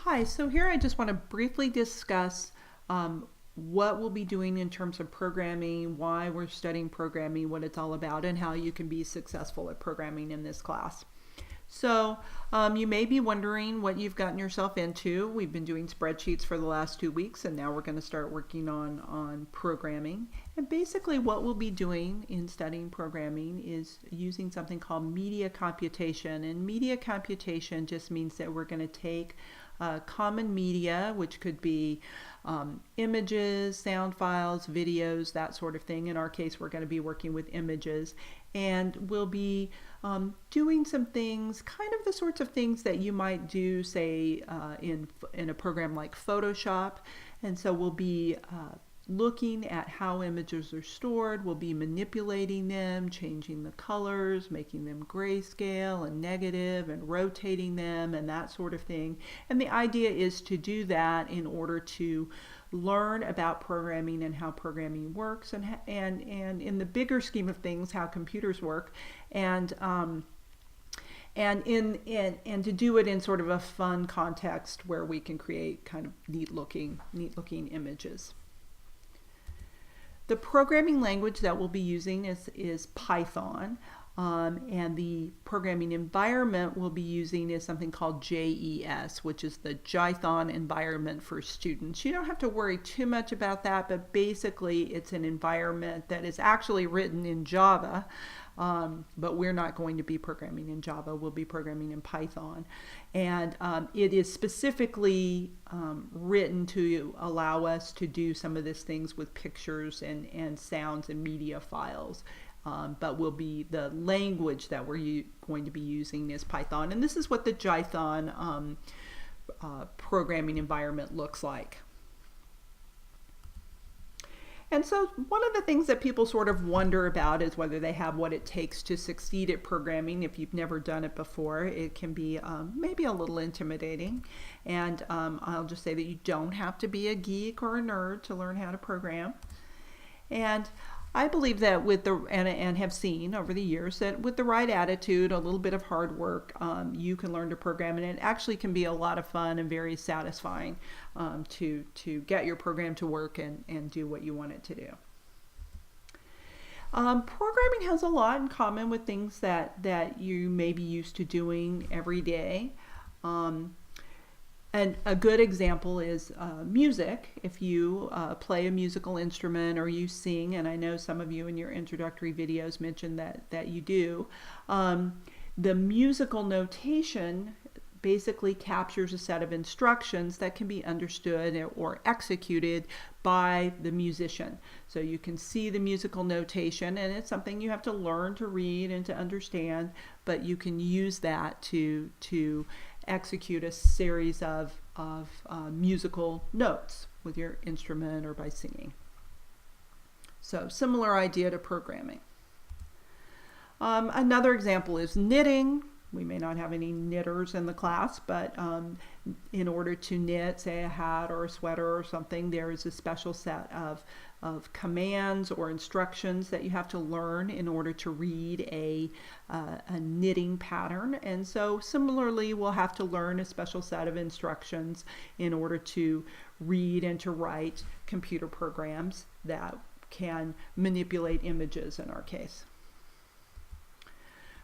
Hi, so here I just want to briefly discuss what we'll be doing in terms of programming, why we're studying programming, what it's all about, and how you can be successful at programming in this class. So you may be wondering what you've gotten yourself into. We've been doing spreadsheets for the last 2 weeks, and now we're going to start working on programming. And basically what we'll be doing in studying programming is using something called media computation. And media computation just means that we're going to take common media, which could be images, sound files, videos, that sort of thing. In our case, we're going to be working with images, and we'll be doing some things, kind of the sorts of things that you might do, say, in a program like Photoshop. And so we'll be looking at how images are stored. We'll be manipulating them, changing the colors, making them grayscale and negative, and rotating them and that sort of thing. And the idea is to do that in order to learn about programming and how programming works, and in the bigger scheme of things, how computers work, and to do it in sort of a fun context where we can create kind of neat looking images. The programming language that we'll be using is Python, and the programming environment we'll be using is something called JES, which is the Jython environment for students. You don't have to worry too much about that, but basically it's an environment that is actually written in Java, but we're not going to be programming in Java. We'll be programming in Python. And it is specifically written to allow us to do some of these things with pictures and sounds and media files. But the language that we're going to be using is Python. And this is what the Jython programming environment looks like. And so one of the things that people sort of wonder about is whether they have what it takes to succeed at programming. If you've never done it before, it can be maybe a little intimidating. And I'll just say that you don't have to be a geek or a nerd to learn how to program. And I believe that and have seen over the years that with the right attitude, a little bit of hard work, you can learn to program, and it actually can be a lot of fun and very satisfying to get your program to work and do what you want it to do. Programming has a lot in common with things that you may be used to doing every day. And a good example is music. If you play a musical instrument or you sing, and I know some of you in your introductory videos mentioned that you do, the musical notation basically captures a set of instructions that can be understood or executed by the musician. So you can see the musical notation, and it's something you have to learn to read and to understand, but you can use that to execute a series of musical notes with your instrument or by singing. So similar idea to programming. Another example is knitting. We may not have any knitters in the class, but in order to knit, say, a hat or a sweater or something, there is a special set of commands or instructions that you have to learn in order to read a knitting pattern. And so similarly, we'll have to learn a special set of instructions in order to read and to write computer programs that can manipulate images in our case.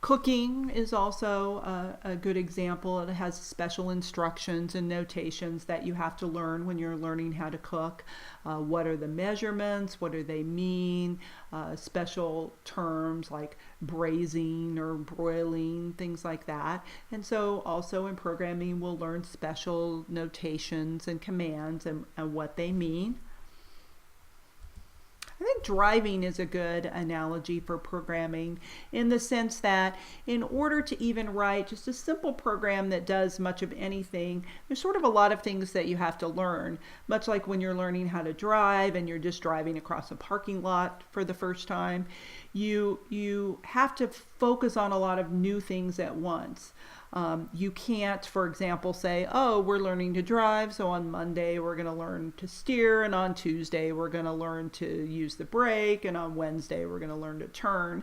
Cooking is also a good example. It has special instructions and notations that you have to learn when you're learning how to cook. What are the measurements? What do they mean? Special terms like braising or broiling, things like that. And so also in programming, we'll learn special notations and commands and what they mean. I think driving is a good analogy for programming in the sense that in order to even write just a simple program that does much of anything, there's sort of a lot of things that you have to learn, much like when you're learning how to drive and you're just driving across a parking lot for the first time. You have to focus on a lot of new things at once. You can't, for example, say, oh, we're learning to drive, so on Monday we're going to learn to steer, and on Tuesday we're going to learn to use the brake, and on Wednesday we're going to learn to turn.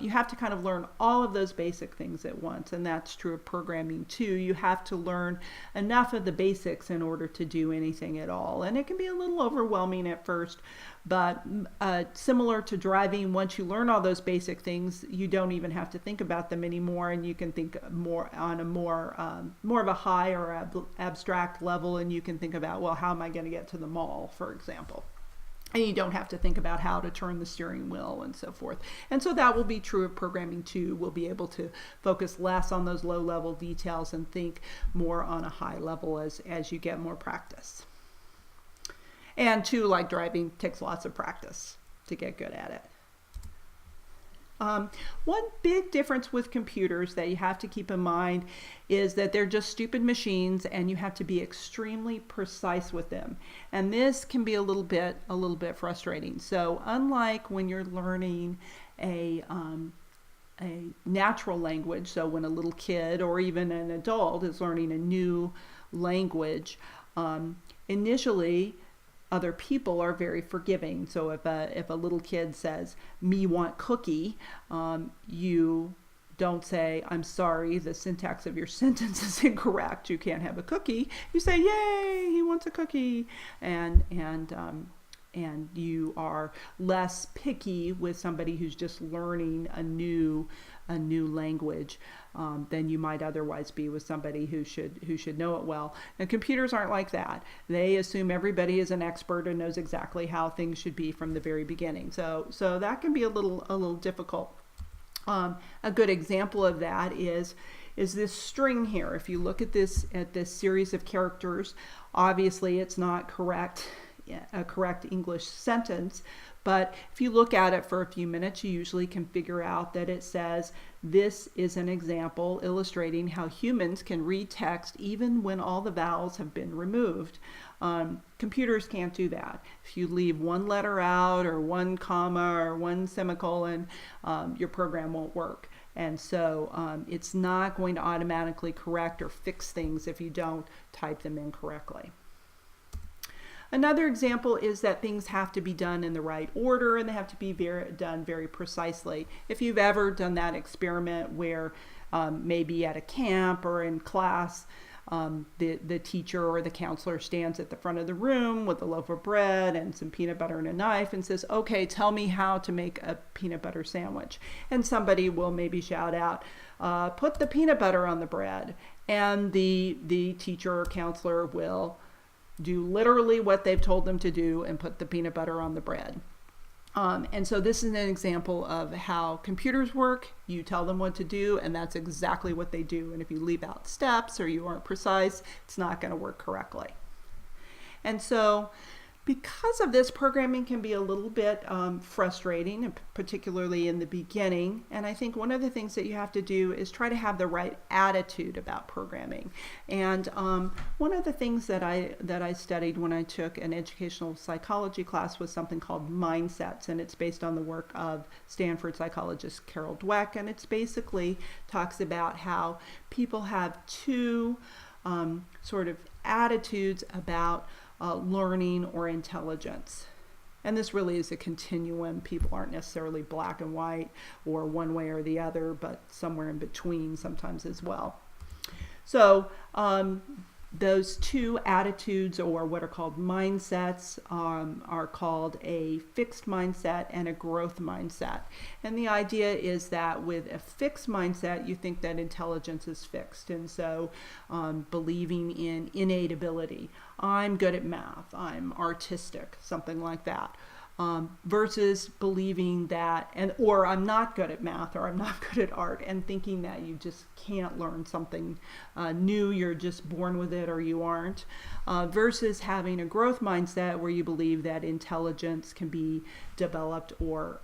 You have to kind of learn all of those basic things at once, and that's true of programming too. You have to learn enough of the basics in order to do anything at all, and it can be a little overwhelming at first, but similar to driving, once you learn all those basic things, you don't even have to think about them anymore, and you can think more on a more of a high or abstract level, and you can think about, well, how am I going to get to the mall, for example? And you don't have to think about how to turn the steering wheel and so forth. And so that will be true of programming too. We'll be able to focus less on those low-level details and think more on a high level as you get more practice. And too, like driving, takes lots of practice to get good at it. One big difference with computers that you have to keep in mind is that they're just stupid machines, and you have to be extremely precise with them. And this can be a little bit frustrating. So unlike when you're learning a natural language, so when a little kid or even an adult is learning a new language, initially other people are very forgiving. So if a little kid says, "Me want cookie," you don't say, "I'm sorry, the syntax of your sentence is incorrect. You can't have a cookie." You say, "Yay, he wants a cookie," and you are less picky with somebody who's just learning a new language than you might otherwise be with somebody who should know it well. And computers aren't like that. They assume everybody is an expert and knows exactly how things should be from the very beginning. So that can be a little difficult. A good example of that is this string here. If you look at this series of characters, obviously it's not a correct English sentence, but if you look at it for a few minutes, you usually can figure out that it says, "This is an example illustrating how humans can read text even when all the vowels have been removed." Computers can't do that. If you leave one letter out or one comma or one semicolon, your program won't work. And so it's not going to automatically correct or fix things if you don't type them in correctly. Another example is that things have to be done in the right order, and they have to be done very precisely. If you've ever done that experiment where maybe at a camp or in class, the teacher or the counselor stands at the front of the room with a loaf of bread and some peanut butter and a knife and says, "Okay, tell me how to make a peanut butter sandwich." And somebody will maybe shout out, "Put the peanut butter on the bread." And the teacher or counselor will do literally what they've told them to do and put the peanut butter on the bread. And so this is an example of how computers work. You tell them what to do, and that's exactly what they do. And if you leave out steps or you aren't precise, it's not going to work correctly. And so because of this, programming can be a little bit frustrating, and particularly in the beginning. And I think one of the things that you have to do is try to have the right attitude about programming. And one of the things that I studied when I took an educational psychology class was something called mindsets, and it's based on the work of Stanford psychologist Carol Dweck, and it's basically talks about how people have two sort of attitudes about learning or intelligence. And this really is a continuum. People aren't necessarily black and white or one way or the other, but somewhere in between sometimes as well. So those two attitudes, or what are called mindsets, are called a fixed mindset and a growth mindset. And the idea is that with a fixed mindset, you think that intelligence is fixed. And so believing in innate ability. I'm good at math, I'm artistic, something like that. Versus believing that, or I'm not good at math, or I'm not good at art, and thinking that you just can't learn something new, you're just born with it or you aren't. Versus having a growth mindset where you believe that intelligence can be developed or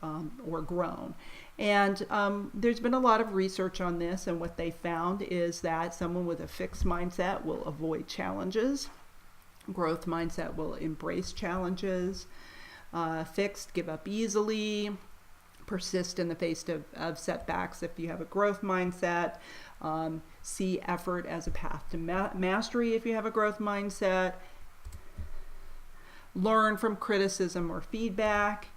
grown. And there's been a lot of research on this, and what they found is that someone with a fixed mindset will avoid challenges. Growth mindset will embrace challenges. Fixed, give up easily. persist in the face of setbacks if you have a growth mindset. See effort as a path to mastery if you have a growth mindset. Learn from criticism or feedback,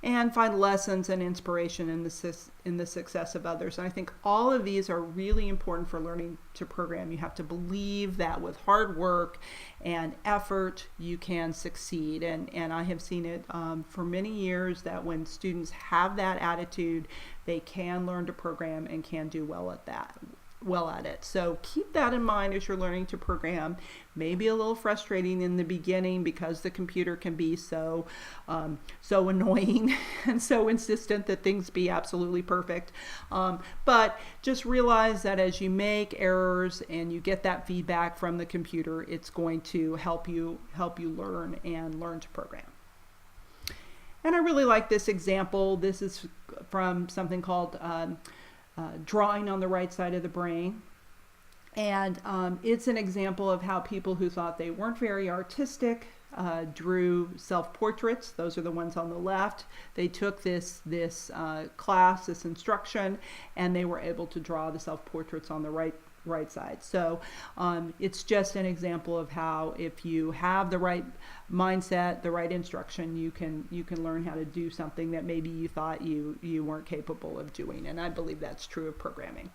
and find lessons and inspiration in the success of others. And I think all of these are really important for learning to program. You have to believe that with hard work and effort, you can succeed. And I have seen it for many years that when students have that attitude, they can learn to program and can do well at it. So keep that in mind as you're learning to program. Maybe a little frustrating in the beginning because the computer can be so annoying and so insistent that things be absolutely perfect. But just realize that as you make errors and you get that feedback from the computer, it's going to help you learn to program. And I really like this example. This is from something called drawing on the right side of the brain. And it's an example of how people who thought they weren't very artistic drew self-portraits. Those are the ones on the left. They took this class, this instruction, and they were able to draw the self-portraits on the right side. So it's just an example of how if you have the right mindset, the right instruction, you can learn how to do something that maybe you thought you weren't capable of doing. And I believe that's true of programming.